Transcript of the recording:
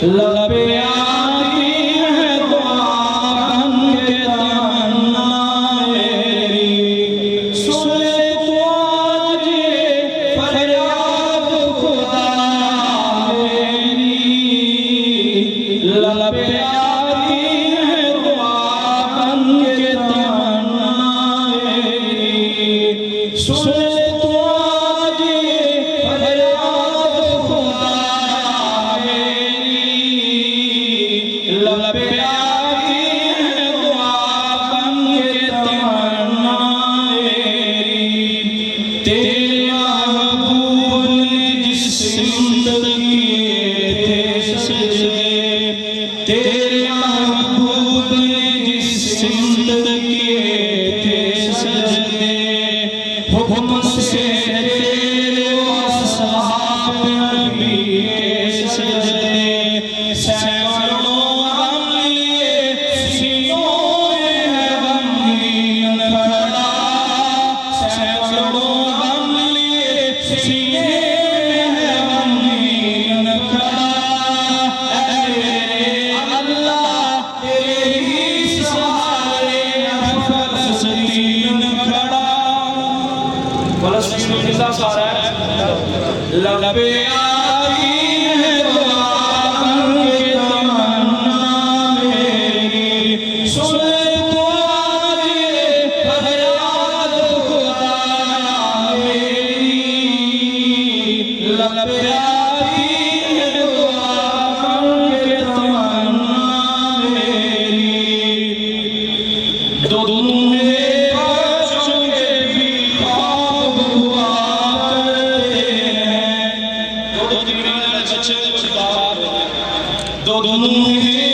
लबे आती है दुआ बन के तमन्ना मेरी, सुन ले तू आज ये फरियाद खुदा मेरी। लबे आती है दुआ बन के तमन्ना मेरी, सुन ले तू आज ये फरियाद खुदा मेरी। लबे आती है दुआ बन के तमन्ना मेरी। तेरे महबूब ने जिस सिमत किए थे सजदे, तेरे महबूब ने जिस सिमत किए थे सजदे, हुक्म से तेरे असहाब नबी के सजदे, सैकड़ों गम लिए सीनों में है गमगीन खड़ा, सैकड़ों गम लिए सीने में है गमगीन खड़ा। ऐ मेरे अल्लाह तेरे ही सहारे है फलस्तीन खड़ा। फलस्तीन किसका सहारा है? लबे आती है दुआ बन के तमन्ना मेरी, सुन ले तू आज ये फरियाद खुदा मेरी। लबे आती है दुआ बन के तमन्ना मेरी। तुम्हें बच्चों के भी ख्वाब हुआ करते हैं, दो तुम्हें